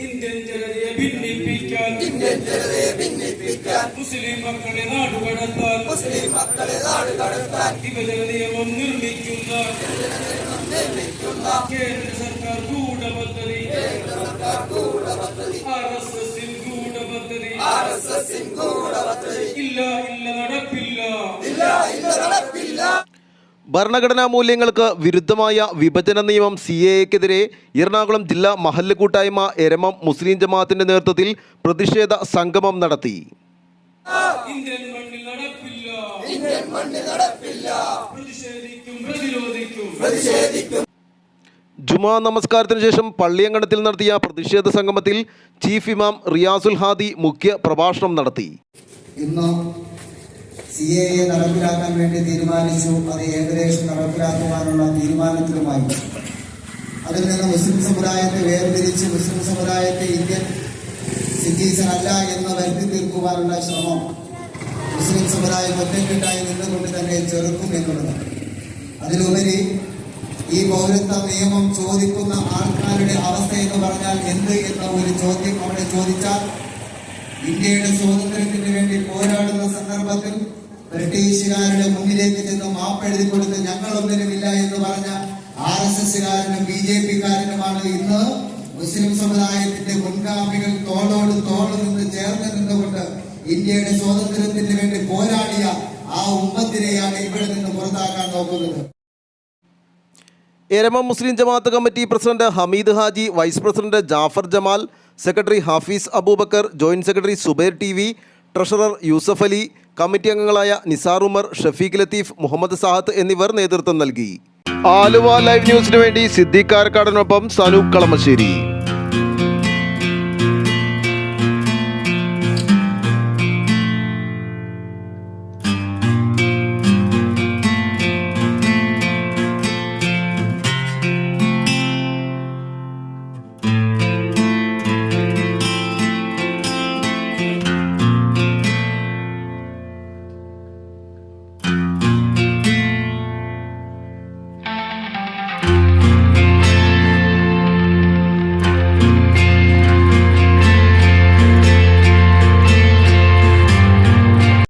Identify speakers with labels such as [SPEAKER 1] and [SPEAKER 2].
[SPEAKER 1] Indian ജനതയെ ഭിന്നിപ്പിക്കാൻ മുസ്ലിം മക്കളെ നാടുകടത്താൻ വിഭജന നിയമം നിർമ്മിക്കുന്ന കേന്ദ്ര സർക്കാർ ഗൂഢപദ്ധതി RSSിൻ ഗൂഢപദ്ധതി ഇല്ല നടപ്പില്ല.
[SPEAKER 2] ഭരണഘടനാ മൂല്യങ്ങൾക്ക് വിരുദ്ധമായ വിഭജന നിയമം CAAക്കെതിരെ എറണാകുളം ജില്ലാ മഹല്ല് കൂട്ടായ്മ എരമം മുസ്ലിം ജമാഅത്തിന്റെ നേതൃത്വത്തിൽ പ്രതിഷേധ സംഗമം നടത്തി.
[SPEAKER 1] ഇന്ത്യൻ മണ്ണിൽ നടപ്പില്ല. പ്രതിഷേധിക്കും.
[SPEAKER 2] ജുമാ നമസ്കാരത്തിന് ശേഷം പള്ളിയങ്കണത്തിൽ നടത്തിയ പ്രതിഷേധ സംഗമത്തിൽ ചീഫ് ഇമാം റിയാസുൽ ഹാദി മുഖ്യ പ്രഭാഷണം നടത്തി.
[SPEAKER 3] ഇന്ന് CAA നടപ്പിലാക്കാൻ വേണ്ടി തീരുമാനിച്ചു. അത് ഏകദേശം നടപ്പിലാക്കുവാനുള്ള തീരുമാനത്തിലുമായി. അതിൽ നിന്ന് മുസ്ലിം സമുദായത്തെ വേർതിരിച്ച് മുസ്ലിം സമുദായത്തെ ഇന്ത്യൻ സിറ്റിസൺ അല്ല എന്ന് വരുത്തി തീർക്കുവാനുള്ള ശ്രമം മുസ്ലിം സമുദായം ഒറ്റക്കെട്ടായി നിന്നുകൊണ്ട് തന്നെ ചെറുക്കും എന്നുള്ളത്. അതിലുപരി ഈ പൗരത്വ നിയമം ചോദിക്കുന്ന ആൾക്കാരുടെ അവസ്ഥ എന്ന് പറഞ്ഞാൽ എന്ത് എന്ന ഒരു ചോദ്യം അവിടെ ചോദിച്ചാൽ, ഇന്ത്യയുടെ സ്വാതന്ത്ര്യത്തിന് വേണ്ടി പോരാടുന്ന സന്ദർഭത്തിൽ ബ്രിട്ടീഷുകാരുടെ മുന്നിലേക്ക് ചെന്ന് മാപ്പെഴുതി കൊടുത്ത് ഞങ്ങളൊന്നിനുമില്ല എന്ന് പറഞ്ഞ RSSകാരനും BJPക്കാരനുമാണ് ഇന്ന് മുസ്ലിം സമുദായത്തിന്റെ മുൻഗാമികൾ തോളോട് തോള് നിന്ന് ചേർന്ന് നിന്നുകൊണ്ട് ഇന്ത്യയുടെ സ്വാതന്ത്ര്യത്തിന് വേണ്ടി പോരാടിയ ആ ഉമ്മത്തിനെയാണ് ഇവിടെ നിന്ന് പുറത്താക്കാൻ നോക്കുന്നത്.
[SPEAKER 2] എരമം മുസ്ലിം ജമാഅത്ത് committee president Hameed Haji, vice president Jafar Jamal, secretary Hafeez Aboobacker, joint secretary Zubair TV, treasurer Yusuf Ali, committee അംഗങ്ങളായ നിസാർ ഉമർ, ഷഫീഖ് ലത്തീഫ്, മുഹമ്മദ് സാഹത്ത് എന്നിവർ നേതൃത്വം നൽകി. ആലുവ ലൈവ് ന്യൂസിനു വേണ്ടി സിദ്ദീഖ് കാരക്കാടനൊപ്പം സനൂപ് കളമശ്ശേരി.